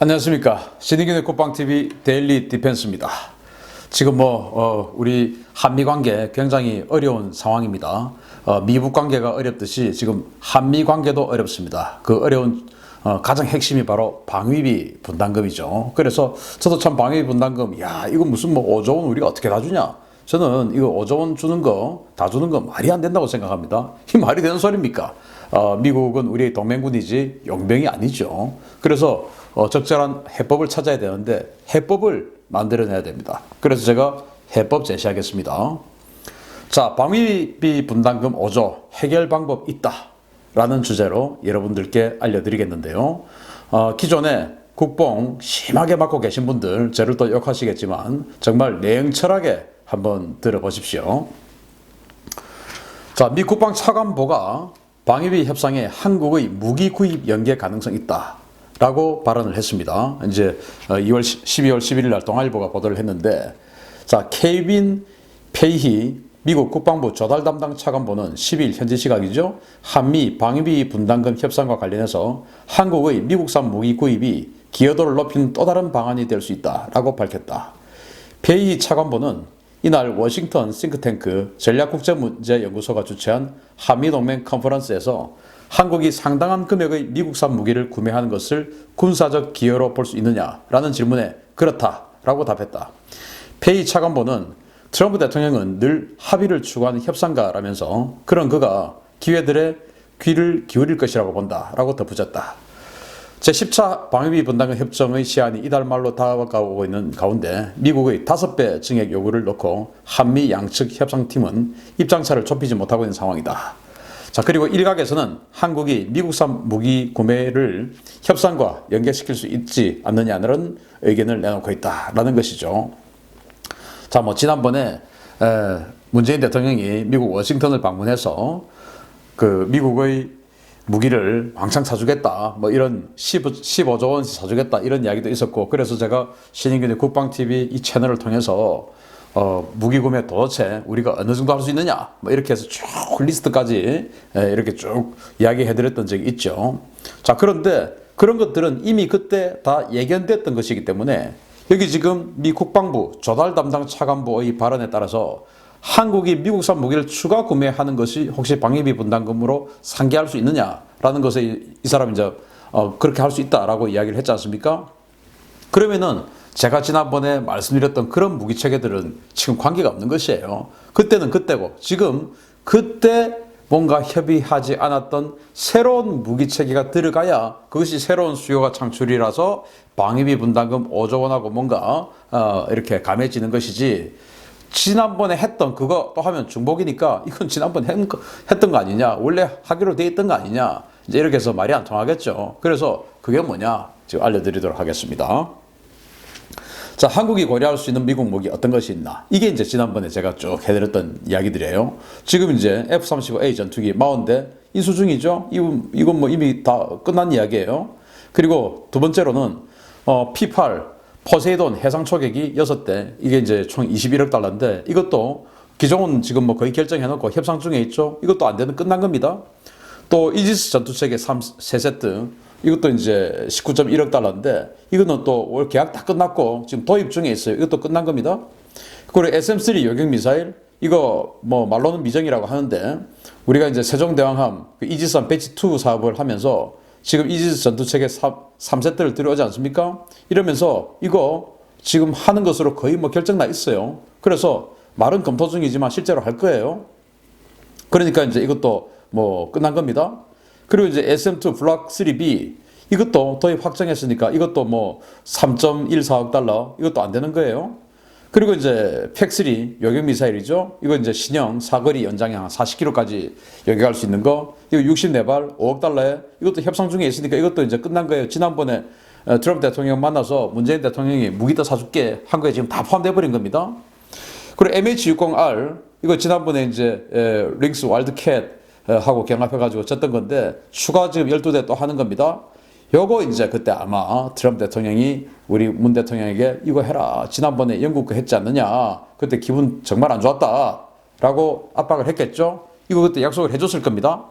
안녕하십니까. 신인균의 국방TV 데일리 디펜스입니다. 지금 우리 한미 관계 굉장히 어려운 상황입니다. 미북 관계가 어렵듯이 지금 한미 관계도 어렵습니다. 그 어려운 가장 핵심이 바로 방위비 분담금이죠. 그래서 저도 참 방위비 분담금, 이거 무슨 5조 원 우리가 어떻게 다 주냐? 저는 이거 5조 원 주는 거, 다 주는 거 말이 안 된다고 생각합니다. 이 말이 되는 소리입니까? 미국은 우리의 동맹군이지 용병이 아니죠. 그래서 적절한 해법을 찾아야 되는데 해법을 만들어내야 됩니다. 그래서 제가 해법 제시하겠습니다. 자, 방위비 분담금 5조 해결 방법 있다 라는 주제로 여러분들께 알려드리겠는데요. 기존에 국뽕 심하게 맞고 계신 분들 저를 또 욕하시겠지만 정말 냉철하게 한번 들어보십시오. 자, 미 국방 차관보가 방위비 협상에 한국의 무기 구입 연계 가능성 있다 라고 발언을 했습니다. 이제 12월 11일 날 동아일보가 보도를 했는데, 자, 케이빈 페이히 미국 국방부 조달 담당 차관보는 10일 현지 시각이죠. 한미 방위비 분담금 협상과 관련해서 한국의 미국산 무기 구입이 기여도를 높이는 또 다른 방안이 될 수 있다라고 밝혔다. 페이히 차관보는 이날 워싱턴 싱크탱크 전략국제문제연구소가 주최한 한미동맹 컨퍼런스에서 한국이 상당한 금액의 미국산 무기를 구매하는 것을 군사적 기여로 볼 수 있느냐라는 질문에 그렇다라고 답했다. 페이 차관보는 트럼프 대통령은 늘 합의를 추구하는 협상가라면서 그런 그가 기회들에 귀를 기울일 것이라고 본다라고 덧붙였다. 제10차 방위비 분담금 협정의 시한이 이달 말로 다가오고 있는 가운데 미국의 5배 증액 요구를 놓고 한미 양측 협상팀은 입장차를 좁히지 못하고 있는 상황이다. 자, 그리고 일각에서는 한국이 미국산 무기 구매를 협상과 연계시킬 수 있지 않느냐는 의견을 내놓고 있다라는 것이죠. 자, 지난번에 문재인 대통령이 미국 워싱턴을 방문해서 그 미국의 무기를 왕창 사주겠다, 이런 15조 원씩 사주겠다 이런 이야기도 있었고, 그래서 제가 신인균의 국방TV 이 채널을 통해서 무기 구매 도대체 우리가 어느 정도 할 수 있느냐 이렇게 해서 쭉 리스트까지 이렇게 쭉 이야기해드렸던 적이 있죠. 자, 그런데 그런 것들은 이미 그때 다 예견됐던 것이기 때문에 여기 지금 미 국방부 조달 담당 차관보의 발언에 따라서 한국이 미국산 무기를 추가 구매하는 것이 혹시 방위비 분담금으로 상기할 수 있느냐라는 것에 이 사람이 이제 그렇게 할 수 있다라고 이야기를 했지 않습니까? 그러면은 제가 지난번에 말씀드렸던 그런 무기 체계들은 지금 관계가 없는 것이에요. 그때는 그때고 지금 그때 뭔가 협의하지 않았던 새로운 무기 체계가 들어가야 그것이 새로운 수요가 창출이라서 방위비 분담금 5조 원하고 뭔가 이렇게 감해지는 것이지, 지난번에 했던 그거 또 하면 중복이니까 이건 지난번에 했던 거 아니냐, 원래 하기로 돼 있던 거 아니냐, 이제 이렇게 해서 말이 안 통하겠죠. 그래서 그게 뭐냐 지금 알려드리도록 하겠습니다. 자, 한국이 고려할 수 있는 미국 무기 어떤 것이 있나, 이게 이제 지난번에 제가 쭉 해드렸던 이야기들이에요. 지금 이제 F-35A 전투기 40대 인수 중이죠. 이건 이미 다 끝난 이야기예요. 그리고 두 번째로는 P-8 포세이돈 해상 초계기 6대, 이게 이제 총 21억 달러인데 이것도 기종은 지금 거의 결정해놓고 협상 중에 있죠. 이것도 안 되는 끝난 겁니다. 또 이지스 전투체계 3세트, 이것도 이제 19.1억 달러인데 이거는 또 계약 다 끝났고 지금 도입 중에 있어요. 이것도 끝난 겁니다. 그리고 SM-3 요격 미사일, 이거 말로는 미정이라고 하는데 우리가 이제 세종대왕함 이지스함 배치 2 사업을 하면서 지금 이지스 전투체계 3세트를 들여오지 않습니까? 이러면서 이거 지금 하는 것으로 거의 결정 나 있어요. 그래서 말은 검토 중이지만 실제로 할 거예요. 그러니까 이제 이것도 끝난 겁니다. 그리고 이제 SM2 블록 3B, 이것도 도입 확정했으니까 이것도 3.14억 달러, 이것도 안 되는 거예요. 그리고 이제 팩3 요격 미사일이죠. 이거 이제 신형 사거리 연장형 40km까지 요격할 수 있는 거, 이거 64발 5억 달러에 이것도 협상 중에 있으니까 이것도 이제 끝난 거예요. 지난번에 트럼프 대통령 만나서 문재인 대통령이 무기 더 사줄게 한 거에 지금 다 포함돼 버린 겁니다. 그리고 MH60R, 이거 지난번에 이제 링스 와일드캣 하고 경합해가지고 졌던 건데 추가 지금 12대 또 하는 겁니다. 요거 이제 그때 아마 트럼프 대통령이 우리 문 대통령에게 이거 해라, 지난번에 영국 거 했지 않느냐, 그때 기분 정말 안 좋았다 라고 압박을 했겠죠. 이거 그때 약속을 해줬을 겁니다.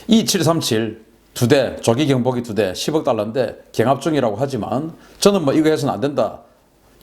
이 737 2대, 조기 경보기 2대 10억 달러인데 경합 중이라고 하지만 저는 뭐 이거 해서는 안 된다.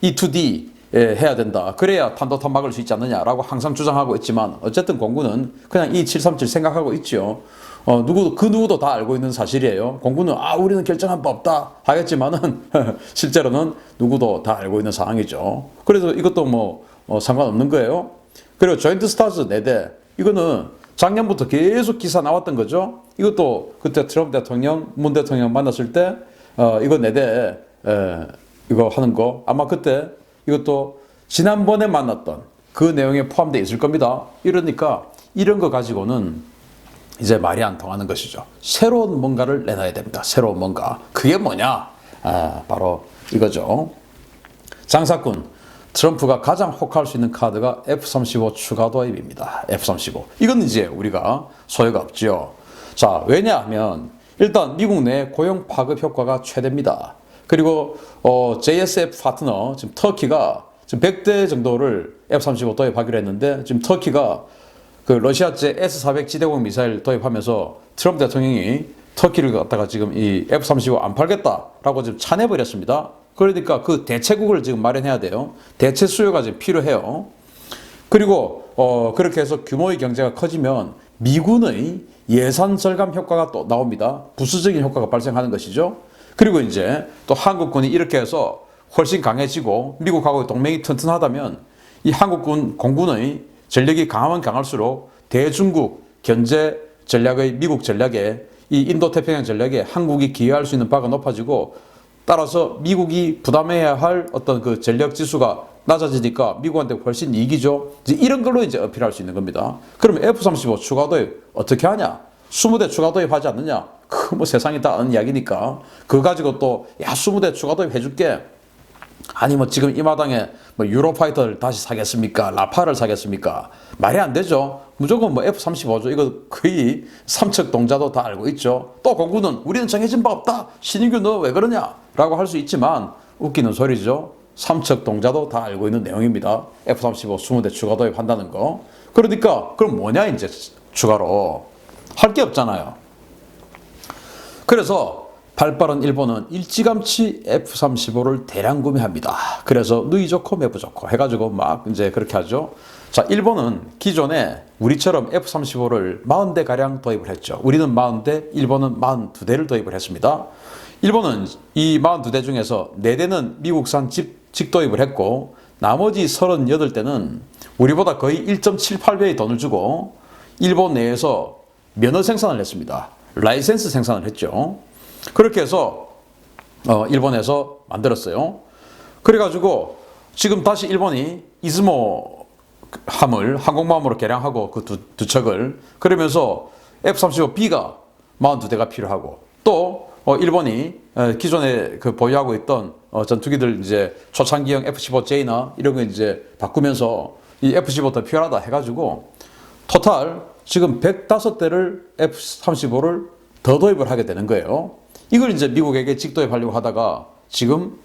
E2D 해야 된다. 그래야 탄도탄 막을 수 있지 않느냐라고 항상 주장하고 있지만 어쨌든 공군은 그냥 E737 생각하고 있죠. 누구도 다 알고 있는 사실이에요. 공군은 우리는 결정한 바 없다 하겠지만은 실제로는 누구도 다 알고 있는 상황이죠. 그래서 이것도 뭐 상관없는 거예요. 그리고 조인트 스타즈 4대 이거는 작년부터 계속 기사 나왔던 거죠. 이것도 그때 트럼프 대통령, 문 대통령 만났을 때 이거 4대 이거 하는 거 아마 그때 이것도 지난번에 만났던 그 내용에 포함되어 있을 겁니다. 이러니까 이런 거 가지고는 이제 말이 안 통하는 것이죠. 새로운 뭔가를 내놔야 됩니다. 새로운 뭔가. 그게 뭐냐? 바로 이거죠. 장사꾼. 트럼프가 가장 혹할 수 있는 카드가 F-35 추가 도입입니다. F-35. 이건 이제 우리가 소요가 없죠. 자, 왜냐하면 일단 미국 내 고용 파급 효과가 최대입니다. 그리고 JSF 파트너 지금 터키가 지금 100대 정도를 F-35 도입하기로 했는데 지금 터키가 그 러시아제 S-400 지대공 미사일 도입하면서 트럼프 대통령이 터키를 갖다가 지금 이 F-35 안 팔겠다라고 지금 차내버렸습니다. 그러니까 그 대체국을 지금 마련해야 돼요. 대체 수요가 지금 필요해요. 그리고 그렇게 해서 규모의 경제가 커지면 미군의 예산 절감 효과가 또 나옵니다. 부수적인 효과가 발생하는 것이죠. 그리고 이제 또 한국군이 이렇게 해서 훨씬 강해지고 미국하고 동맹이 튼튼하다면 이 한국군 공군의 전력이 강하면 강할수록 대중국 견제 전략의 미국 전략에 이 인도태평양 전략에 한국이 기여할 수 있는 바가 높아지고 따라서 미국이 부담해야 할 어떤 그 전력 지수가 낮아지니까 미국한테 훨씬 이익이죠. 이제 이런 걸로 이제 어필할 수 있는 겁니다. 그러면 F-35 추가 도입 어떻게 하냐? 20대 추가 도입하지 않느냐? 그 뭐 세상이 다 아는 이야기니까 그거 가지고 또 20대 추가 도입 해줄게. 아니 뭐 지금 이 마당에 뭐 유로파이터를 다시 사겠습니까? 라파를 사겠습니까? 말이 안 되죠. 무조건 뭐 F-35죠. 이거 거의 삼척 동자도 다 알고 있죠. 또 공군은 우리는 정해진 바 없다. 신인규 너 왜 그러냐? 라고 할 수 있지만 웃기는 소리죠. 삼척 동자도 다 알고 있는 내용입니다. F-35 20대 추가 도입한다는 거. 그러니까 그럼 뭐냐 이제 추가로 할 게 없잖아요. 그래서 발빠른 일본은 일찌감치 F-35를 대량 구매합니다. 그래서 누이 좋고 매부 좋고 해가지고 막 이제 그렇게 하죠. 자, 일본은 기존에 우리처럼 F-35를 40대 가량 도입을 했죠. 우리는 40대, 일본은 42대를 도입을 했습니다. 일본은 이 42대 중에서 4대는 미국산 직도입을 했고 나머지 38대는 우리보다 거의 1.78배의 돈을 주고 일본 내에서 면허 생산을 했습니다. 라이센스 생산을 했죠. 그렇게 해서 일본에서 만들었어요. 그래가지고 지금 다시 일본이 이즈모 함을 항공모함으로 개량하고 그 두 척을 그러면서 F-35B가 42대가 필요하고 또 일본이 기존에 그 보유하고 있던 전투기들 이제 초창기형 F-15J나 이런 거 이제 바꾸면서 이 F-15 더 필요하다 해가지고 토탈 지금 105대를 F-35를 더 도입을 하게 되는 거예요. 이걸 이제 미국에게 직도입하려고 하다가 지금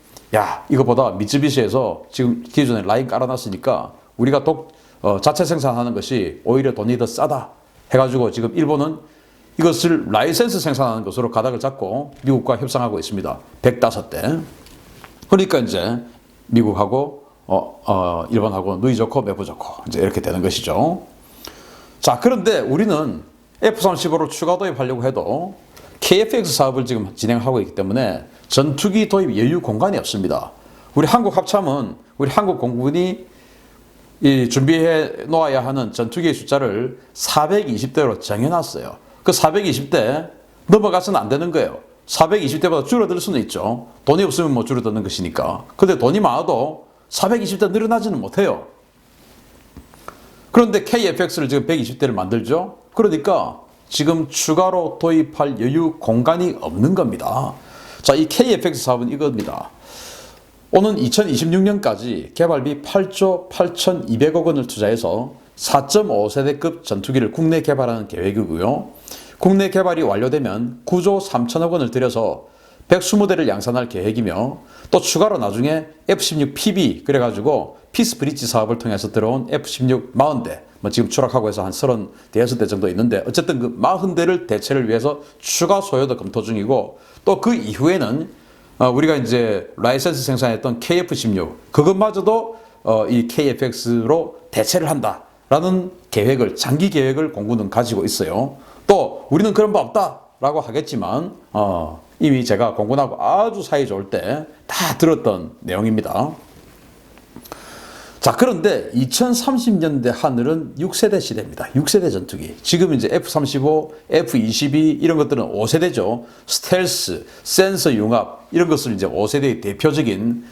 이거보다 미쯔비시에서 지금 기존에 라인 깔아놨으니까 우리가 자체 생산하는 것이 오히려 돈이 더 싸다 해가지고 지금 일본은 이것을 라이센스 생산하는 것으로 가닥을 잡고 미국과 협상하고 있습니다. 105대. 그러니까 이제 미국하고 일본하고 누이 좋고 매부 좋고 이제 이렇게 되는 것이죠. 자, 그런데 우리는 F-35를 추가 도입하려고 해도 KF-X 사업을 지금 진행하고 있기 때문에 전투기 도입 여유 공간이 없습니다. 우리 한국 합참은 우리 한국 공군이 준비해 놓아야 하는 전투기의 숫자를 420대로 정해놨어요. 그 420대 넘어가서는 안 되는 거예요. 420대보다 줄어들 수는 있죠. 돈이 없으면 뭐 줄어드는 것이니까. 근데 돈이 많아도 420대 늘어나지는 못해요. 그런데 KF-X를 지금 120대를 만들죠. 그러니까 지금 추가로 도입할 여유 공간이 없는 겁니다. 자, 이 KF-X 사업은 이겁니다. 오는 2026년까지 개발비 8조 8,200억 원을 투자해서 4.5세대급 전투기를 국내 개발하는 계획이고요. 국내 개발이 완료되면 9조 3천억 원을 들여서 120대를 양산할 계획이며 또 추가로 나중에 F-16PB 그래가지고 피스 브릿지 사업을 통해서 들어온 F-16 40대 뭐 지금 추락하고 해서 한 36대 정도 있는데 어쨌든 그 40대를 대체를 위해서 추가 소요도 검토 중이고 또 그 이후에는 우리가 이제 라이센스 생산했던 KF-16 그것마저도 이 KF-X로 대체를 한다라는 계획을 장기 계획을 공군은 가지고 있어요. 또 우리는 그런 법 없다라고 하겠지만 이미 제가 공군하고 아주 사이 좋을 때 다 들었던 내용입니다. 자, 그런데 2030년대 하늘은 6세대 시대입니다. 6세대 전투기. 지금 이제 F-35, F-22 이런 것들은 5세대죠. 스텔스, 센서 융합 이런 것을 이제 5세대의 대표적인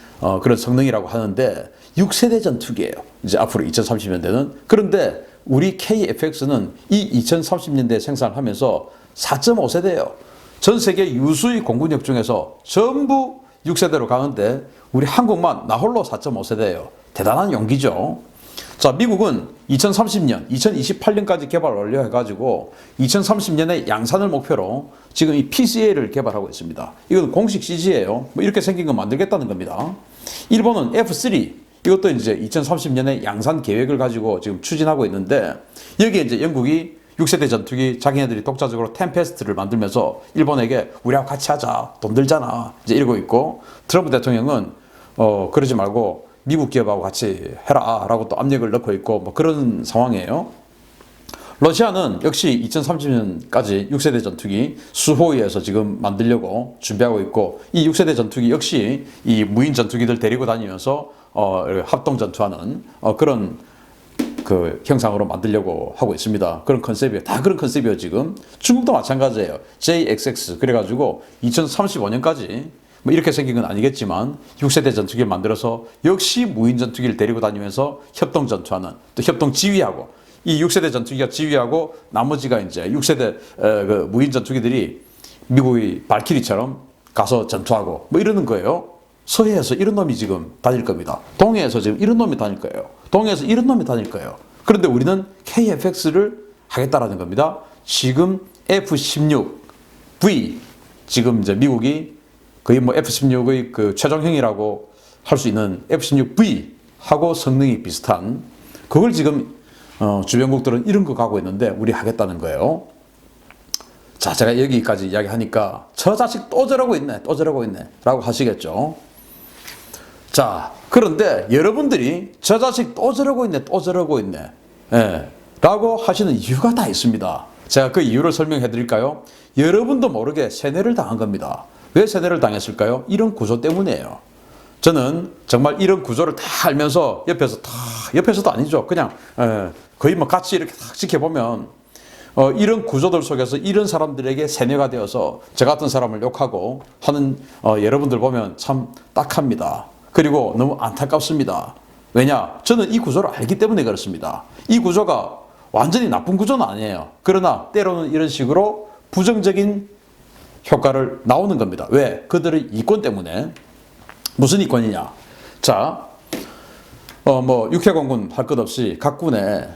그런 성능이라고 하는데 6세대 전투기예요. 이제 앞으로 2030년대는. 그런데 우리 KF-X는 이 2030년대에 생산을 하면서 4.5세대예요. 전 세계 유수의 공군력 중에서 전부 6세대로 가는데 우리 한국만 나홀로 4.5세대예요. 대단한 용기죠. 자, 미국은 2030년, 2028년까지 개발 완료해가지고 2030년에 양산을 목표로 지금 이 PCA를 개발하고 있습니다. 이건 공식 CG예요. 뭐 이렇게 생긴 거 만들겠다는 겁니다. 일본은 F3, 이것도 이제 2030년에 양산 계획을 가지고 지금 추진하고 있는데 여기에 이제 영국이 6세대 전투기 자기네들이 독자적으로 템페스트를 만들면서 일본에게 우리하고 같이 하자, 돈 들잖아 이제 이러고 있고 트럼프 대통령은 그러지 말고 미국 기업하고 같이 해라 라고 또 압력을 넣고 있고 뭐 그런 상황이에요. 러시아는 역시 2030년까지 6세대 전투기 수호위에서 지금 만들려고 준비하고 있고 이 6세대 전투기 역시 이 무인 전투기들 데리고 다니면서 합동 전투하는 그런 그 형상으로 만들려고 하고 있습니다. 그런 컨셉이에요. 다 그런 컨셉이에요. 지금 중국도 마찬가지예요. JXX 그래가지고 2035년까지 뭐 이렇게 생긴 건 아니겠지만 6세대 전투기를 만들어서 역시 무인 전투기를 데리고 다니면서 협동 전투하는 또 협동 지휘하고 이 6세대 전투기가 지휘하고 나머지가 이제 6세대 그 무인 전투기들이 미국의 발키리처럼 가서 전투하고 뭐 이러는 거예요. 서해에서 이런 놈이 지금 다닐 겁니다. 동해에서 지금 이런 놈이 다닐 거예요. 동해에서 이런 놈이 다닐 거예요. 그런데 우리는 KF-X를 하겠다라는 겁니다. 지금 F-16V 지금 이제 미국이 거의 뭐 F-16의 그 최종형이라고 할 수 있는 F-16V 하고 성능이 비슷한 그걸 지금 주변국들은 이런 거 가고 있는데 우리 하겠다는 거예요. 자, 제가 여기까지 이야기하니까 저 자식 또 저러고 있네, 또 저러고 있네 라고 하시겠죠. 자, 그런데 여러분들이 저 자식 또 저러고 있네, 또 저러고 있네 라고 하시는 이유가 다 있습니다. 제가 그 이유를 설명해 드릴까요? 여러분도 모르게 세뇌를 당한 겁니다. 왜 세뇌를 당했을까요? 이런 구조 때문이에요. 저는 정말 이런 구조를 다 알면서 옆에서도 아니죠. 그냥 거의 뭐 같이 이렇게 딱 지켜보면 이런 구조들 속에서 이런 사람들에게 세뇌가 되어서 저 같은 사람을 욕하고 하는 여러분들 보면 참 딱합니다. 그리고 너무 안타깝습니다. 왜냐? 저는 이 구조를 알기 때문에 그렇습니다. 이 구조가 완전히 나쁜 구조는 아니에요. 그러나 때로는 이런 식으로 부정적인 효과를 나오는 겁니다. 왜? 그들의 이권 때문에. 무슨 이권이냐? 자, 뭐 육해공군 할 것 없이 각 군에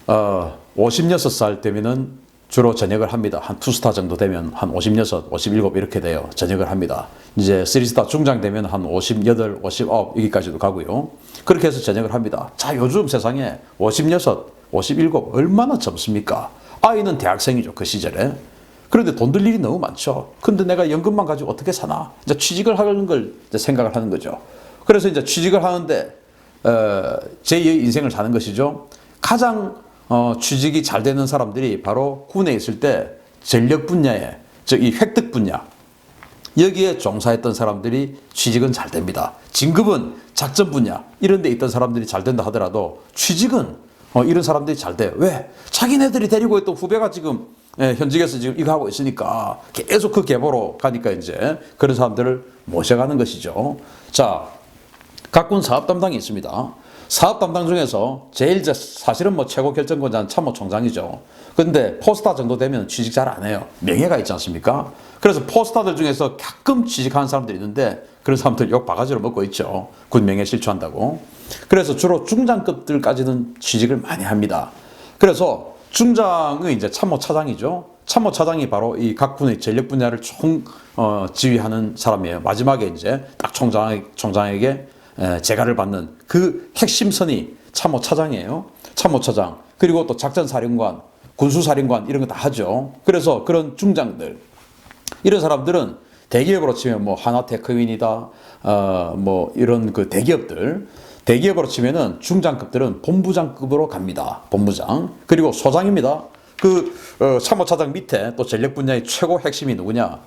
56살 되면은 주로 전역을 합니다. 한 2스타 정도 되면 한 56, 57 이렇게 돼요. 전역을 합니다. 이제 3스타 중장 되면 한 58, 59 여기까지도 가고요. 그렇게 해서 전역을 합니다. 자, 요즘 세상에 56, 57 얼마나 젊습니까? 아이는 대학생이죠. 그 시절에. 그런데 돈 들 일이 너무 많죠. 근데 내가 연금만 가지고 어떻게 사나? 이제 취직을 하는 걸 이제 생각을 하는 거죠. 그래서 이제 취직을 하는데 제2의 인생을 사는 것이죠. 가장 취직이 잘 되는 사람들이 바로 군에 있을 때 전력 분야에, 즉 이 획득 분야 여기에 종사했던 사람들이 취직은 잘 됩니다. 진급은 작전 분야 이런 데 있던 사람들이 잘 된다 하더라도 취직은 이런 사람들이 잘 돼요. 왜? 자기네들이 데리고 있던 후배가 지금 현직에서 지금 이거 하고 있으니까 계속 그 계보로 가니까 이제 그런 사람들을 모셔가는 것이죠. 자, 각군 사업 담당이 있습니다. 사업 담당 중에서 제일 사실은 뭐 최고 결정권자는 참모총장이죠. 근데 포스타 정도 되면 취직 잘 안 해요. 명예가 있지 않습니까? 그래서 포스타들 중에서 가끔 취직하는 사람들이 있는데 그런 사람들 욕 바가지로 먹고 있죠. 군 명예 실추한다고. 그래서 주로 중장급들까지는 취직을 많이 합니다. 그래서 중장의 이제 참모차장이죠. 참모차장이 바로 이 각 군의 전력 분야를 지휘하는 사람이에요. 마지막에 이제 딱 총장에게 재가를 받는 그 핵심선이 참모차장이에요. 참모차장. 그리고 또 작전사령관, 군수사령관 이런 거 다 하죠. 그래서 그런 중장들, 이런 사람들은 대기업으로 치면 뭐 하나테크윈이다, 뭐 이런 그 대기업으로 치면은 중장급들은 본부장급으로 갑니다. 본부장. 그리고 소장입니다. 참모차장 밑에 또 전력 분야의 최고 핵심이 누구냐?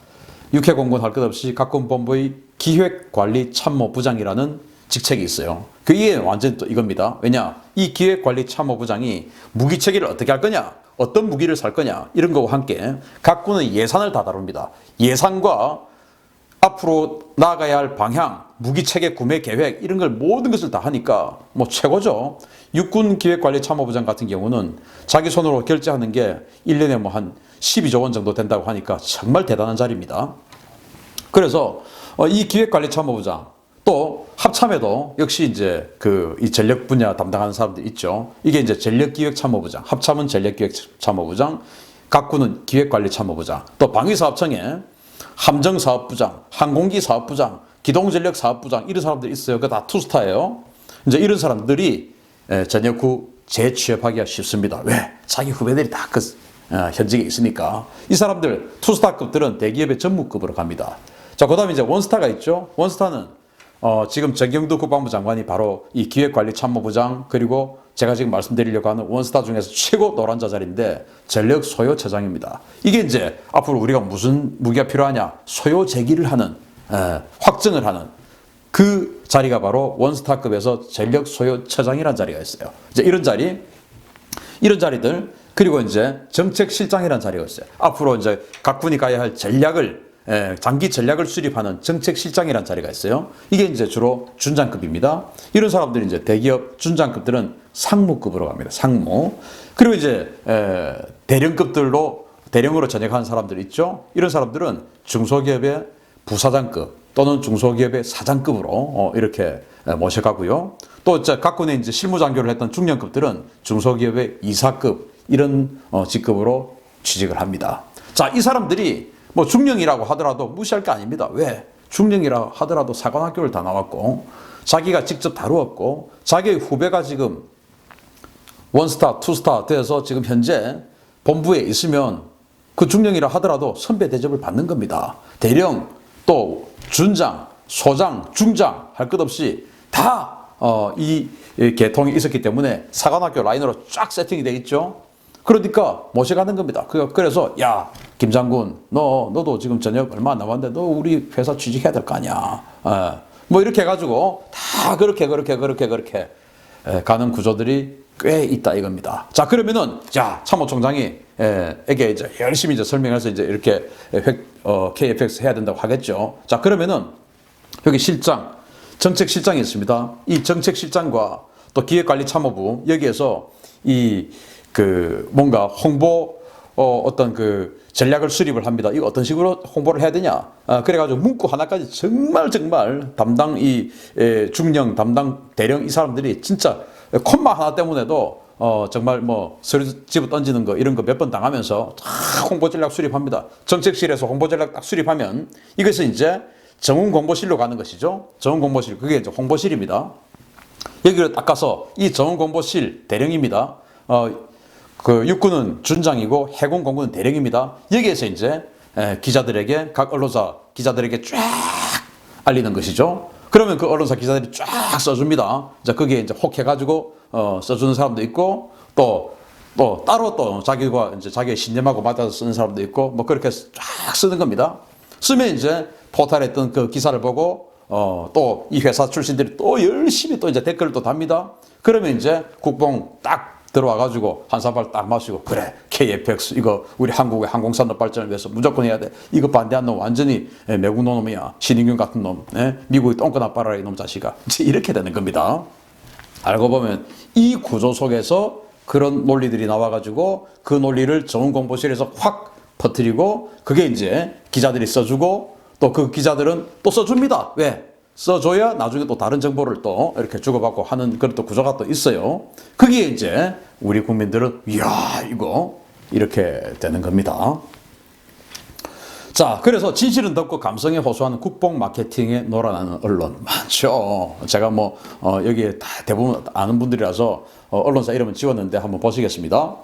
육해공군 할 것 없이 각군 본부의 기획관리참모부장이라는 직책이 있어요. 그게 완전 또 이겁니다. 왜냐? 이 기획관리참모부장이 무기체계를 어떻게 할 거냐? 어떤 무기를 살 거냐? 이런 거와 함께 각군의 예산을 다 다룹니다. 예산과 앞으로 나아가야 할 방향, 무기체계 구매 계획 이런 걸 모든 것을 다 하니까 뭐 최고죠. 육군 기획관리참모부장 같은 경우는 자기 손으로 결제하는 게 1년에 뭐 한 12조 원 정도 된다고 하니까 정말 대단한 자리입니다. 그래서 이 기획관리참모부장 또 합참에도 역시 이제 이 전력 분야 담당하는 사람들 있죠. 이게 이제 전력기획참모부장, 합참은 전력기획참모부장, 각군은 기획관리참모부장, 또 방위사업청에 함정사업부장, 항공기사업부장, 기동전력사업부장 이런 사람들이 있어요. 그 다 투스타예요. 이제 이런 사람들이 전역 후 재취업하기가 쉽습니다. 왜? 자기 후배들이 다 현직에 있으니까. 이 사람들 투스타급들은 대기업의 전무급으로 갑니다. 자, 그다음에 이제 원스타가 있죠. 원스타는 지금 정경두 국방부 장관이 바로 이 기획관리참모부장, 그리고 제가 지금 말씀드리려고 하는 원스타 중에서 최고 노란자 자리인데 전력 소요처장입니다. 이게 이제 앞으로 우리가 무슨 무기가 필요하냐 소요 제기를 하는, 확정을 하는 그 자리가 바로 원스타급에서 전력 소요처장이라는 자리가 있어요. 이제 이런 자리들, 그리고 이제 정책실장이라는 자리가 있어요. 앞으로 이제 각군이 가야 할 장기 전략을 수립하는 정책실장이라는 자리가 있어요. 이게 이제 주로 준장급입니다. 이런 사람들이 이제 대기업 준장급들은 상무급으로 갑니다. 상무. 그리고 이제 대령으로 전역하는 사람들 있죠. 이런 사람들은 중소기업의 부사장급 또는 중소기업의 사장급으로 이렇게 모셔가고요. 또 이제 각군에 이제 실무장교를 했던 중령급들은 중소기업의 이사급 이런 직급으로 취직을 합니다. 자, 이 사람들이 뭐 중령이라고 하더라도 무시할 게 아닙니다. 왜? 중령이라 하더라도 사관학교를 다 나왔고 자기가 직접 다루었고 자기의 후배가 지금 원스타, 투스타 돼서 지금 현재 본부에 있으면 그 중령이라 하더라도 선배 대접을 받는 겁니다. 대령, 또 준장, 소장, 중장 할 것 없이 다 이 계통이 있었기 때문에 사관학교 라인으로 쫙 세팅이 돼 있죠. 그러니까 모셔가는 겁니다. 그래서 야, 김 장군, 너도 지금 저녁 얼마 안 남았는데 너 우리 회사 취직해야 될 거 아니야. 뭐 이렇게 해가지고 다 그렇게 가는 구조들이 꽤 있다 이겁니다. 자, 그러면은 참모총장이 에게 이제 열심히 이제 설명해서 이제 이렇게 KFX 해야 된다고 하겠죠. 자, 그러면은 여기 정책실장이 있습니다. 이 정책실장과 또 기획관리참모부 여기에서 뭔가 홍보 어떤 전략을 수립을 합니다. 이거 어떤 식으로 홍보를 해야 되냐? 그래가지고 문구 하나까지 정말 담당 중령 담당 대령 이 사람들이 진짜 콤마 하나 때문에도 정말 뭐 서류 집어 던지는 거 이런 거 몇 번 당하면서 다 홍보 전략 수립합니다. 정책실에서 홍보 전략 딱 수립하면 이것은 이제 정훈공보실로 가는 것이죠. 정훈공보실, 그게 이제 홍보실입니다. 여기를 딱 가서 이 정훈공보실 대령입니다. 육군은 준장이고 해군 공군은 대령입니다. 여기에서 이제 기자들에게, 각 언론사 기자들에게 쫙 알리는 것이죠. 그러면 그 언론사 기자들이 쫙 써줍니다. 이제 거기에 이제 혹해가지고 써주는 사람도 있고 또 따로 또 자기의 신념하고 맞아서 쓰는 사람도 있고 뭐 그렇게 쫙 쓰는 겁니다. 쓰면 이제 포털에 있던 그 기사를 보고 또 이 회사 출신들이 또 열심히 또 이제 댓글을 또 답니다. 그러면 이제 국뽕 딱 들어와가지고 한 사발 딱 마시고 그래 KFX 이거 우리 한국의 항공산업 발전을 위해서 무조건 해야 돼. 이거 반대한 놈 완전히 매국 놈이야. 신인균 같은 놈. 미국이 똥꼬나 빨아라 이놈 자식아. 이렇게 되는 겁니다. 알고 보면 이 구조 속에서 그런 논리들이 나와가지고 그 논리를 정훈공보실에서 확 퍼뜨리고 그게 이제 기자들이 써주고 또 그 기자들은 또 써줍니다. 왜? 써줘야 나중에 또 다른 정보를 또 이렇게 주고받고 하는 그런 또 구조가 또 있어요. 그게 이제 우리 국민들은 이야 이거 이렇게 되는 겁니다. 자, 그래서 진실은 덮고 감성에 호소하는 국뽕 마케팅에 놀아나는 언론 많죠. 제가 여기에 다 대부분 아는 분들이라서 언론사 이름은 지웠는데 한번 보시겠습니다.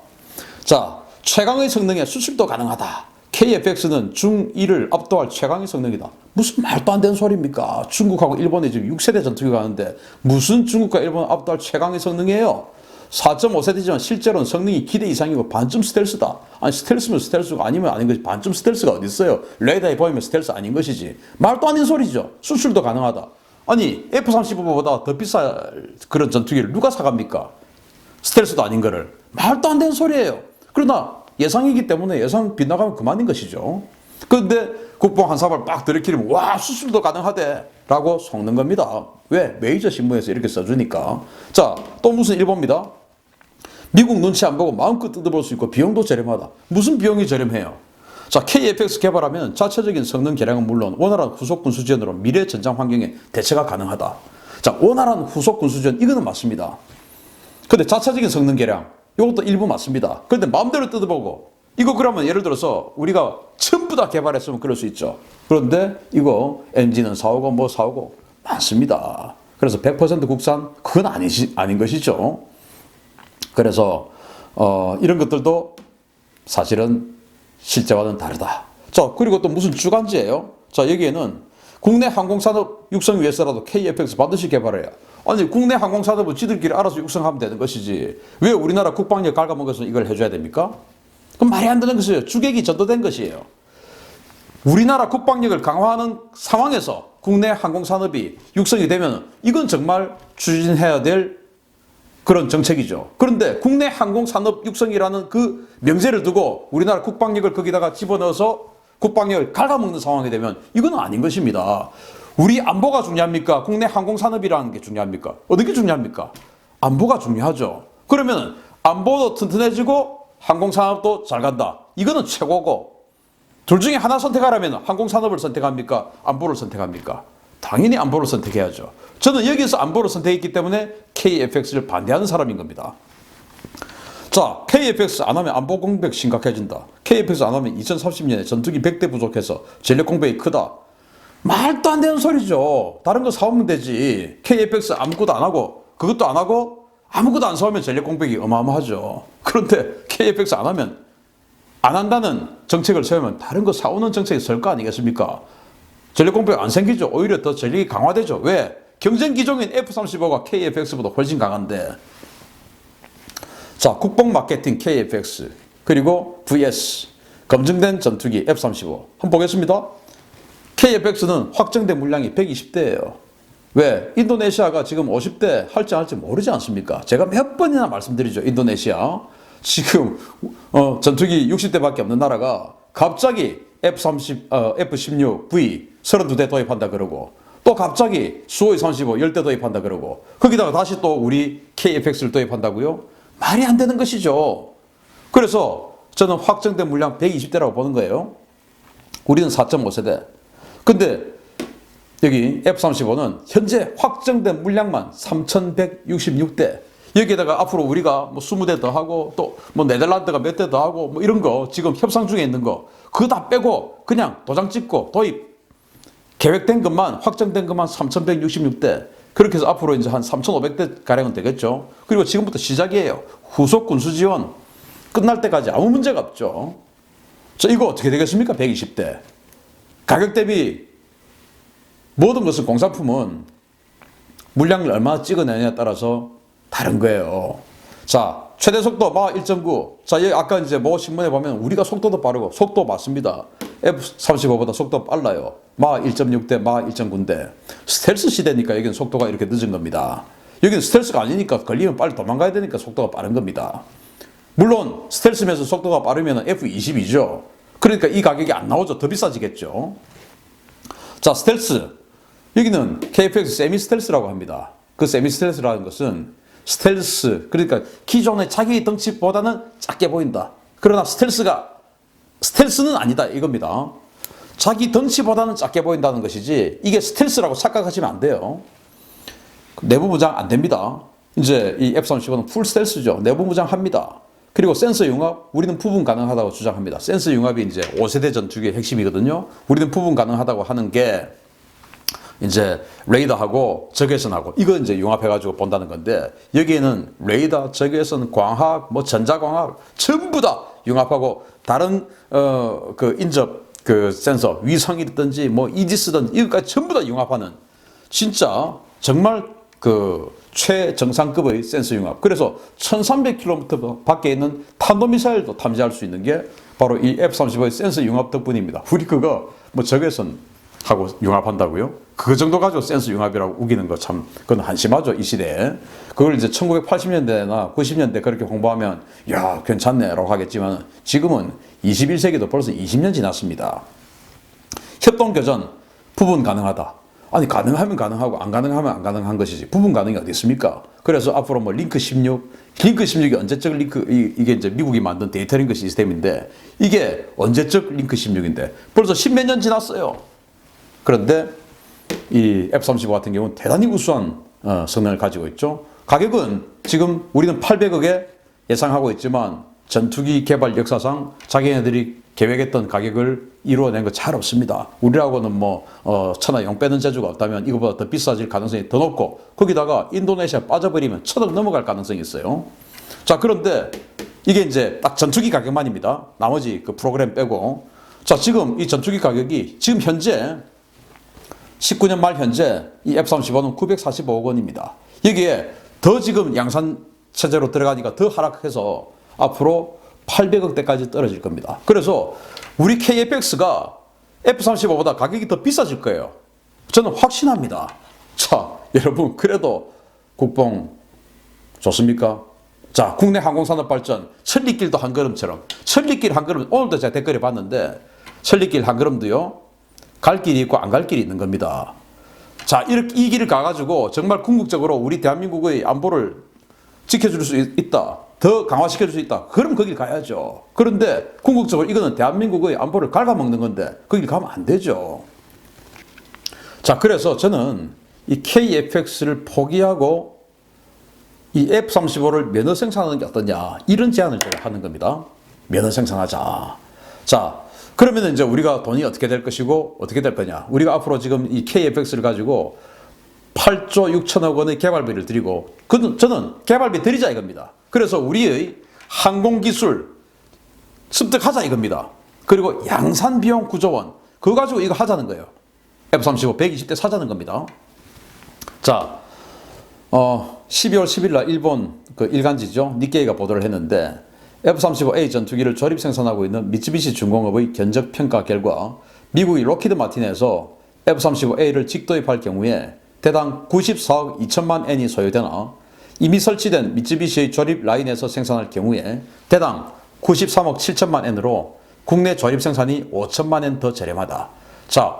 자, 최강의 성능에 수출도 가능하다. KFX는 중1을 압도할 최강의 성능이다. 무슨 말도 안 되는 소리입니까? 중국하고 일본이 지금 6세대 전투기가 가는데 무슨 중국과 일본을 압도할 최강의 성능이에요? 4.5세대지만 실제로는 성능이 기대 이상이고 반쯤 스텔스다. 아니 스텔스면 스텔스가 아니면 아닌 것이 반쯤 스텔스가 어디 있어요? 레이더에 보이면 스텔스 아닌 것이지. 말도 안 되는 소리죠. 수출도 가능하다. 아니 F-35보다 더 비쌀 그런 전투기를 누가 사갑니까? 스텔스도 아닌 거를. 말도 안 되는 소리예요. 그러나 예상이기 때문에 예상 빗나가면 그만인 것이죠. 그런데 국뽕 한 사발 빡 들이키면 와 수출도 가능하대 라고 속는 겁니다. 왜? 메이저 신문에서 이렇게 써주니까. 자, 또 무슨 일보입니다. 미국 눈치 안 보고 마음껏 뜯어볼 수 있고 비용도 저렴하다. 무슨 비용이 저렴해요? 자, KFX 개발하면 자체적인 성능 개량은 물론 원활한 후속 군수 지원으로 미래 전장 환경에 대처가 가능하다. 자, 원활한 후속 군수 지원 이거는 맞습니다. 근데 자체적인 성능 개량 이것도 일부 맞습니다. 그런데 마음대로 뜯어보고 이거 그러면 예를 들어서 우리가 전부 다 개발했으면 그럴 수 있죠. 그런데 이거 엔진은 사오고 뭐 사오고 많습니다. 그래서 100% 국산 그건 아닌 것이죠. 그래서 이런 것들도 사실은 실제와는 다르다. 자, 그리고 또 무슨 주간지예요? 자, 여기에는 국내 항공산업 육성 위해서라도 KFX 반드시 개발해야. 아니 국내 항공산업은 지들끼리 알아서 육성하면 되는 것이지 왜 우리나라 국방력 갉아먹어서 이걸 해줘야 됩니까? 그럼 말이 안 되는 것이에요. 주객이 전도된 것이에요. 우리나라 국방력을 강화하는 상황에서 국내 항공산업이 육성이 되면 이건 정말 추진해야 될 그런 정책이죠. 그런데 국내 항공산업 육성이라는 그 명제를 두고 우리나라 국방력을 거기다가 집어넣어서 국방력을 갉아먹는 상황이 되면 이건 아닌 것입니다. 우리 안보가 중요합니까? 국내 항공산업이라는 게 중요합니까? 어느 게 중요합니까? 안보가 중요하죠. 그러면 안보도 튼튼해지고 항공산업도 잘 간다. 이거는 최고고 둘 중에 하나 선택하라면 항공산업을 선택합니까? 안보를 선택합니까? 당연히 안보를 선택해야죠. 저는 여기서 안보를 선택했기 때문에 KFX를 반대하는 사람인 겁니다. 자, KFX 안 하면 안보 공백 심각해진다. KFX 안 하면 2030년에 전투기 100대 부족해서 전력 공백이 크다. 말도 안 되는 소리죠. 다른 거 사오면 되지. KFX 아무것도 안 하고 그것도 안 하고 아무것도 안 사오면 전력 공백이 어마어마하죠. 그런데 KFX 안 하면 안 한다는 정책을 세우면 다른 거 사오는 정책이 설 거 아니겠습니까? 전력 공백 안 생기죠. 오히려 더 전력이 강화되죠. 왜? 경쟁 기종인 F-35가 KFX보다 훨씬 강한데. 자, 국뽕 마케팅 KFX 그리고 VS 검증된 전투기 F-35 한번 보겠습니다. KFX는 확정된 물량이 120대예요. 왜? 인도네시아가 지금 50대 할지 모르지 않습니까? 제가 몇 번이나 말씀드리죠. 인도네시아 지금 전투기 60대밖에 없는 나라가 갑자기 F-16V 32대 도입한다 그러고 또 갑자기 수호이 35 10대 도입한다 그러고 거기다가 다시 또 우리 KFX를 도입한다고요? 말이 안 되는 것이죠. 그래서 저는 확정된 물량 120대라고 보는 거예요. 우리는 4.5세대. 근데 여기 F-35는 현재 확정된 물량만 3,166대. 여기에다가 앞으로 우리가 20대 더 하고 또 네덜란드가 몇 대 더 하고 이런 거 지금 협상 중에 있는 거 그거 다 빼고 그냥 도장 찍고 도입 계획된 것만 확정된 것만 3,166대. 그렇게 해서 앞으로 이제 한 3,500대 가량은 되겠죠. 그리고 지금부터 시작이에요. 후속 군수 지원 끝날 때까지 아무 문제가 없죠. 자, 이거 어떻게 되겠습니까? 120대. 가격 대비 모든 것은 공산품은 물량을 얼마나 찍어내냐에 따라서 다른 거예요. 자, 최대 속도 마 1.9. 자, 여기 아까 이제 신문에 보면 우리가 속도도 빠르고 속도 맞습니다. F-35보다 속도 빨라요. 마 1.6대, 마 1.9인데 스텔스 시대니까 여기는 속도가 이렇게 늦은 겁니다. 여기는 스텔스가 아니니까 걸리면 빨리 도망가야 되니까 속도가 빠른 겁니다. 물론 스텔스면서 속도가 빠르면 F-22죠. 그러니까 이 가격이 안 나오죠. 더 비싸지겠죠. 자, 스텔스. 여기는 KFX 세미 스텔스라고 합니다. 그 세미 스텔스라는 것은 스텔스, 그러니까 기존의 자기 덩치보다는 작게 보인다. 그러나 스텔스는 아니다 이겁니다. 자기 덩치보다는 작게 보인다는 것이지 이게 스텔스라고 착각하시면 안 돼요. 내부 무장 안 됩니다. 이제 이 F-35는 풀 스텔스죠. 내부 무장 합니다. 그리고 센서 융합, 우리는 부분 가능하다고 주장합니다. 센서 융합이 이제 5세대 전투기의 핵심이거든요. 우리는 부분 가능하다고 하는 게 이제 레이더하고 적외선하고 이거 이제 융합해가지고 본다는 건데, 여기에는 레이더, 적외선, 광학, 뭐 전자광학 전부 다 융합하고 다른 그 인접 그 센서, 위성이든지 뭐 이지스든 이것까지 전부 다 융합하는 진짜 정말 그 최정상급의 센서 융합. 그래서 1300km 밖에 있는 탄도미사일도 탐지할 수 있는 게 바로 이 F-35의 센서 융합 덕분입니다. 우리 그거 뭐 적외선하고 융합한다고요? 그 정도 가지고 센서 융합이라고 우기는 거 참 그건 한심하죠, 이 시대에. 그걸 이제 1980년대나 90년대 그렇게 홍보하면 야 괜찮네 라고 하겠지만, 지금은 21세기도 벌써 20년 지났습니다. 협동교전 부분 가능하다. 아니 가능하면 가능하고 안 가능하면 안 가능한 것이지 부분 가능이 어디 있습니까? 그래서 앞으로 뭐 링크 16이 언제적 링크, 이게 이제 미국이 만든 데이터 링크 시스템인데 이게 언제적 링크 16인데 벌써 10몇 년 지났어요. 그런데 이 F-35 같은 경우는 대단히 우수한 성능을 가지고 있죠. 가격은 지금 우리는 800억에 예상하고 있지만 전투기 개발 역사상 자기네들이 계획했던 가격을 이루어낸 거 잘 없습니다. 우리하고는 뭐 천하 영 빼는 재주가 없다면 이거보다 더 비싸질 가능성이 더 높고, 거기다가 인도네시아 빠져버리면 1000억 넘어갈 가능성이 있어요. 자, 그런데 이게 이제 딱 전투기 가격만입니다. 나머지 그 프로그램 빼고. 자, 지금 이 전투기 가격이 지금 현재 19년 말 현재 이 F-35는 945억 원입니다. 여기에 더 지금 양산 체제로 들어가니까 더 하락해서 앞으로 800억대까지 떨어질 겁니다. 그래서 우리 KF-X가 F-35보다 가격이 더 비싸질 거예요. 저는 확신합니다. 자, 여러분 그래도 국뽕 좋습니까? 자, 국내 항공산업 발전, 천리길도 한 걸음처럼, 천리길 한 걸음, 오늘도 제가 댓글에 봤는데 천리길 한 걸음도요 갈 길이 있고 안 갈 길이 있는 겁니다. 자, 이렇게 이 길을 가가지고 정말 궁극적으로 우리 대한민국의 안보를 지켜줄 수 있다, 더 강화시켜줄 수 있다, 그럼 거길 가야죠. 그런데 궁극적으로 이거는 대한민국의 안보를 갉아먹는 건데 거길 가면 안 되죠. 자, 그래서 저는 이 KF-X를 포기하고 이 F-35를 면허 생산하는 게 어떠냐, 이런 제안을 제가 하는 겁니다. 면허 생산하자. 자, 그러면 이제 우리가 돈이 어떻게 될 것이고 어떻게 될 거냐. 우리가 앞으로 지금 이 KF-X를 가지고 8조 6천억 원의 개발비를 드리고, 저는 개발비 드리자 이겁니다. 그래서 우리의 항공기술 습득하자 이겁니다. 그리고 양산 비용 9조 원, 그거 가지고 이거 하자는 거예요. F-35 120대 사자는 겁니다. 자, 12월 10일 날 일본 그 일간지죠, 니케이가 보도를 했는데, F-35A 전투기를 조립 생산하고 있는 미쓰비시 중공업의 견적 평가 결과 미국의 로키드 마틴에서 F-35A를 직도입할 경우에 대당 94억 2천만 엔이 소요되나, 이미 설치된 미쓰비시의 조립 라인에서 생산할 경우에 대당 93억 7천만 엔으로 국내 조립 생산이 5천만 엔 더 저렴하다. 자,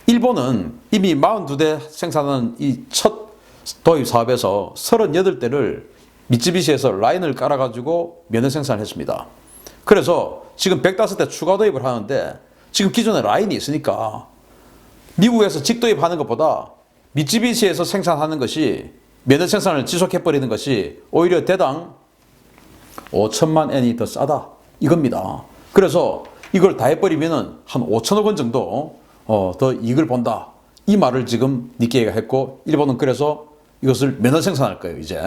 일본은 이미 42대 생산하는 이 첫 도입 사업에서 38대를 미쓰비시에서 라인을 깔아가지고 면허 생산을 했습니다. 그래서 지금 105대 추가 도입을 하는데, 지금 기존에 라인이 있으니까 미국에서 직도입하는 것보다 미쓰비시에서 생산하는 것이, 면허 생산을 지속해버리는 것이 오히려 대당 5천만 엔이 더 싸다 이겁니다. 그래서 이걸 다 해버리면 한 5천억 원 정도 더 이익을 본다, 이 말을 지금 니케이가 했고, 일본은 그래서 이것을 면허 생산할 거예요 이제.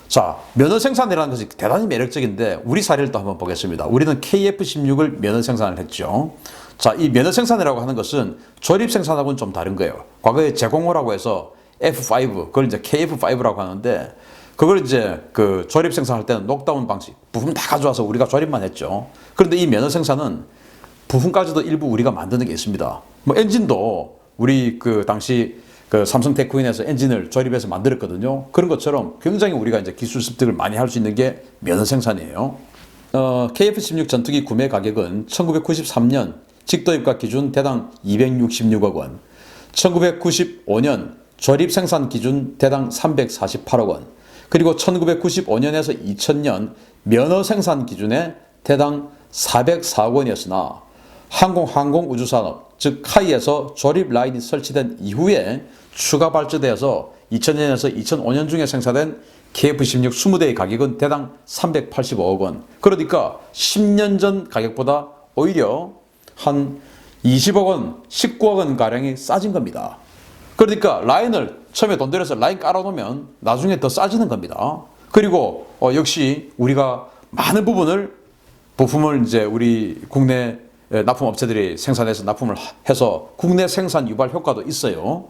자, 면허 생산이라는 것이 대단히 매력적인데 우리 사례를 또 한번 보겠습니다. 우리는 KF-16을 면허 생산을 했죠. 자, 이 면허 생산이라고 하는 것은 조립 생산하고는 좀 다른 거예요. 과거에 제공호라고 해서 F5, 그걸 이제 KF5라고 하는데, 그걸 이제 그 조립 생산할 때는 녹다운 방식, 부품 다 가져와서 우리가 조립만 했죠. 그런데 이 면허 생산은 부품까지도 일부 우리가 만드는 게 있습니다. 뭐 엔진도 우리 그 당시 그 삼성 테크윈에서 엔진을 조립해서 만들었거든요. 그런 것처럼 굉장히 우리가 이제 기술 습득을 많이 할 수 있는 게 면허 생산이에요. KF-16 전투기 구매 가격은 1993년 직도입가 기준 대당 266억 원, 1995년 조립 생산 기준 대당 348억 원, 그리고 1995년에서 2000년 면허 생산 기준에 대당 404억 원이었으나 항공우주산업, 즉 카이에서 조립 라인이 설치된 이후에 추가 발주되어서 2000년에서 2005년 중에 생산된 KF-16 20대의 가격은 대당 385억 원. 그러니까 10년 전 가격보다 오히려 한 20억 원, 19억 원 가량이 싸진 겁니다. 그러니까 라인을 처음에 돈 들여서 라인 깔아놓으면 나중에 더 싸지는 겁니다. 그리고 역시 우리가 많은 부품을 이제 우리 국내 납품업체들이 생산해서 납품을 해서 국내 생산 유발 효과도 있어요.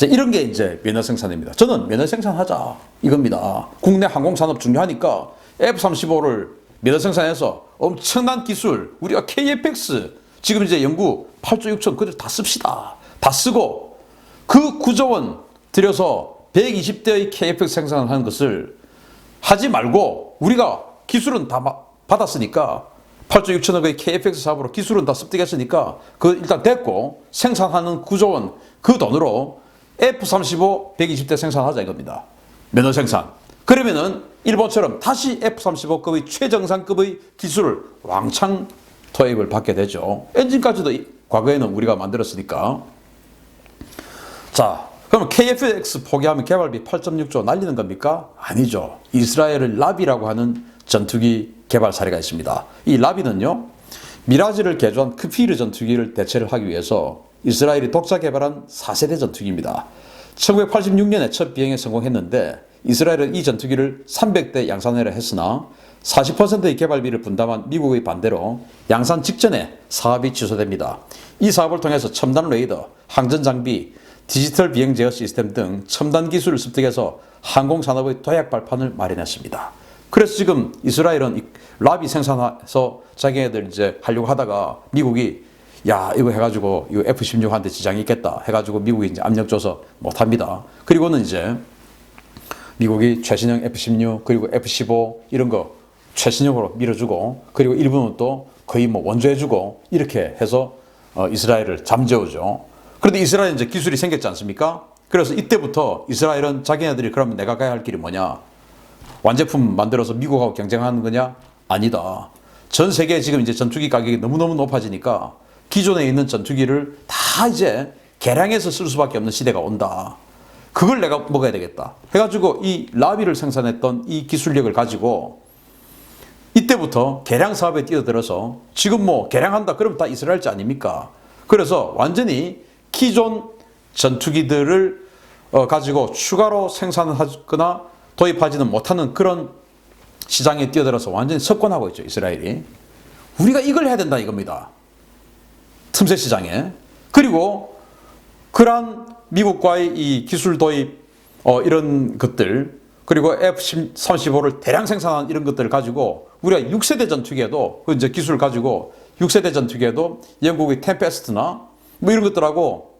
이런 게 이제 면허 생산입니다. 저는 면허 생산하자 이겁니다. 국내 항공산업 중요하니까 F-35를 면허 생산해서 엄청난 기술, 우리가 KF-X 지금 이제 연구 8조 6천 그들 다 씁시다. 다 쓰고 그 9조 원 들여서 120대의 KF-X 생산하는 것을 하지 말고 우리가 기술은 다 받았으니까 8조 6천억의 KF-X 사업으로 기술은 다 습득했으니까 그 일단 됐고 생산하는 9조 원 그 돈으로 F-35 120대 생산하자 이겁니다. 면허 생산. 그러면은 일본처럼 다시 F-35급의 최정상급의 기술을 왕창 도입을 받게 되죠. 엔진까지도 과거에는 우리가 만들었으니까. 자, 그럼 KF-X 포기하면 개발비 8.6조 날리는 겁니까? 아니죠. 이스라엘의 라비라고 하는 전투기 개발 사례가 있습니다. 이 라비는요, 미라지를 개조한 크피르 전투기를 대체를 하기 위해서 이스라엘이 독자 개발한 4세대 전투기입니다. 1986년에 첫 비행에 성공했는데 이스라엘은 이 전투기를 300대 양산하려 했으나 40%의 개발비를 분담한 미국의 반대로 양산 직전에 사업이 취소됩니다. 이 사업을 통해서 첨단 레이더, 항전 장비, 디지털 비행 제어 시스템 등 첨단 기술을 습득해서 항공산업의 도약 발판을 마련했습니다. 그래서 지금 이스라엘은 라비 생산해서 자기네들 이제 하려고 하다가 미국이 야 이거 해가지고 이거 F-16한테 지장이 있겠다 해가지고 미국이 이제 압력 줘서 못합니다. 그리고는 이제 미국이 최신형 F-16 그리고 F-15 이런 거 최신형으로 밀어주고 그리고 일본은 또 거의 뭐 원조해주고 이렇게 해서 이스라엘을 잠재우죠. 그런데 이스라엘은 이제 기술이 생겼지 않습니까? 그래서 이때부터 이스라엘은 자기네들이 그러면 내가 가야 할 길이 뭐냐? 완제품 만들어서 미국하고 경쟁하는 거냐? 아니다. 전 세계에 지금 이제 전투기 가격이 너무너무 높아지니까 기존에 있는 전투기를 다 이제 개량해서 쓸 수밖에 없는 시대가 온다. 그걸 내가 먹어야 되겠다. 해가지고 이 라비를 생산했던 이 기술력을 가지고 이때부터 개량 사업에 뛰어들어서 지금 뭐 개량한다 그러면 다 이스라엘제 아닙니까? 그래서 완전히 기존 전투기들을 가지고 추가로 생산하거나 도입하지는 못하는 그런 시장에 뛰어들어서 완전히 석권하고 있죠, 이스라엘이. 우리가 이걸 해야 된다 이겁니다. 틈새 시장에. 그리고 그러한 미국과의 이 기술 도입 이런 것들 그리고 F-35를 대량 생산한 이런 것들을 가지고 우리가 6세대 전투기에도 이제 기술을 가지고 6세대 전투기에도 영국의 템페스트나 뭐 이런 것들하고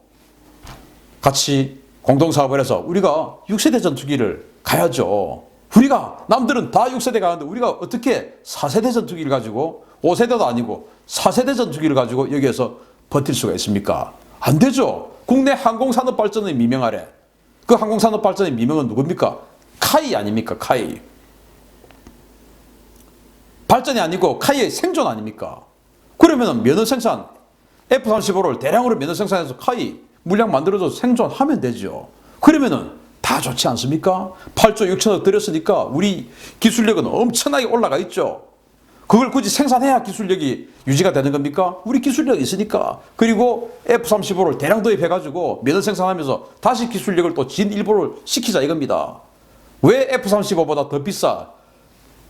같이 공동사업을 해서 우리가 6세대 전투기를 가야죠. 우리가 남들은 다 6세대 가는데 우리가 어떻게 4세대 전투기를 가지고 5세대도 아니고 4세대 전투기를 가지고 여기에서 버틸 수가 있습니까? 안 되죠. 국내 항공산업 발전의 미명 아래 그 항공산업 발전의 미명은 누굽니까? 카이 아닙니까? 카이. 발전이 아니고 카이의 생존 아닙니까? 그러면 면허 생산 F-35를 대량으로 면허 생산해서 카이 물량 만들어서 생존하면 되죠. 그러면은 다 좋지 않습니까? 8조 6천억 들였으니까 우리 기술력은 엄청나게 올라가 있죠. 그걸 굳이 생산해야 기술력이 유지가 되는 겁니까? 우리 기술력이 있으니까. 그리고 F-35를 대량 도입해가지고 면허 생산하면서 다시 기술력을 또 진일보를 시키자 이겁니다. 왜 F-35보다 더 비쌀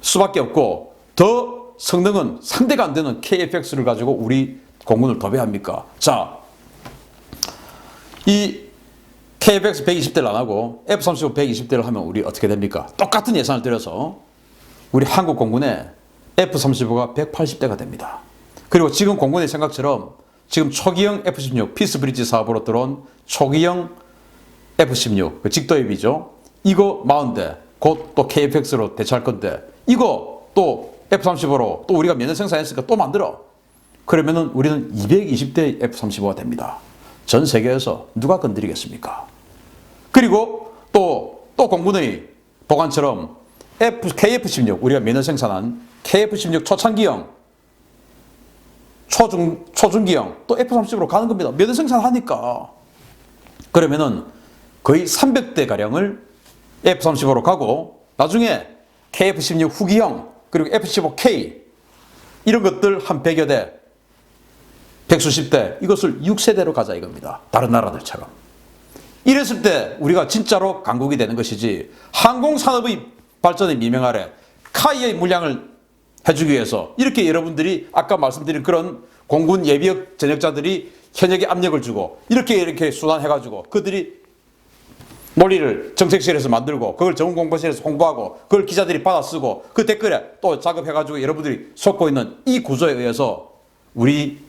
수밖에 없고 더 성능은 상대가 안 되는 KF-X를 가지고 우리 공군을 도배합니까? 자, 이 KF-X 120대를 안 하고 F-35 120대를 하면 우리 어떻게 됩니까? 똑같은 예산을 들여서 우리 한국 공군에 F-35가 180대가 됩니다. 그리고 지금 공군의 생각처럼 지금 초기형 F-16 피스브리지 사업으로 들어온 초기형 F-16 직도입이죠. 이거 40대 곧 또 KF-X로 대체할 건데 이거 또 F-35로 또 우리가 면허 생산했으니까 또 만들어. 그러면은 우리는 220대 F-35가 됩니다. 전 세계에서 누가 건드리겠습니까? 그리고 또 공군의 보관처럼 KF-16 우리가 면허 생산한 KF-16 초창기형 초중기형 또 F-35로 가는 겁니다. 면허 생산하니까. 그러면은 거의 300대가량을 F-35로 가고 나중에 KF-16 후기형 그리고 F-15K 이런 것들 한 100여 대, 100수십 대 이것을 6세대로 가자 이겁니다. 다른 나라들처럼. 이랬을 때 우리가 진짜로 강국이 되는 것이지 항공산업의 발전의 미명 아래 카이의 물량을 해주기 위해서 이렇게 여러분들이 아까 말씀드린 그런 공군 예비역 전역자들이 현역에 압력을 주고 이렇게 수단해가지고 그들이 논리를 정책실에서 만들고 그걸 정보공보실에서 홍보하고 그걸 기자들이 받아쓰고 그 댓글에 또 작업해가지고 여러분들이 속고 있는 이 구조에 의해서 우리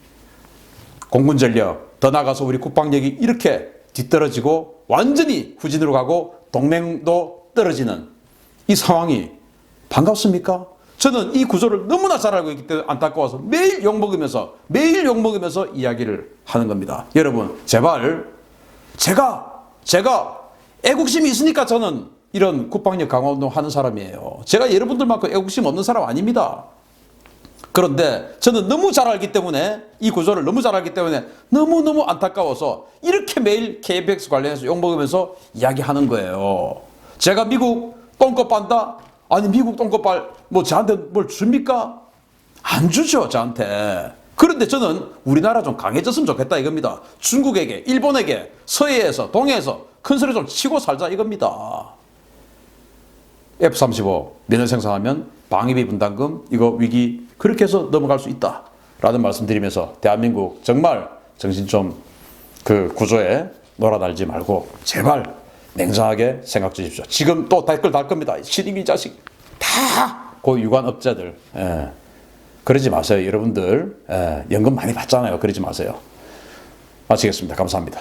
공군전력 더 나아가서 우리 국방력이 이렇게 뒤떨어지고 완전히 후진으로 가고 동맹도 떨어지는 이 상황이 반갑습니까? 저는 이 구조를 너무나 잘 알고 있기 때문에 안타까워서 매일 욕먹으면서 이야기를 하는 겁니다. 여러분 제발 제가 애국심이 있으니까 저는 이런 국방력 강화 운동 하는 사람이에요. 제가 여러분들만큼 애국심 없는 사람 아닙니다. 그런데 저는 너무 잘 알기 때문에 이 구조를 너무 잘 알기 때문에 너무너무 안타까워서 이렇게 매일 KFX 관련해서 욕먹으면서 이야기하는 거예요. 제가 미국 똥꼬 빤다? 아니 미국 똥꼬 뭐 저한테 뭘 줍니까? 안 주죠 저한테. 그런데 저는 우리나라 좀 강해졌으면 좋겠다 이겁니다. 중국에게, 일본에게, 서해에서, 동해에서 큰 소리 좀 치고 살자 이겁니다. F-35 면허 생산하면 방위비 분담금 이거 위기 그렇게 해서 넘어갈 수 있다라는 말씀드리면서 대한민국 정말 정신 좀 그 구조에 놀아달지 말고 제발 냉정하게 생각 주십시오. 지금 또 댓글 달 겁니다. 신임이 자식 다 그 유관업자들 그러지 마세요. 여러분들 연금 많이 받잖아요. 그러지 마세요. 마치겠습니다. 감사합니다.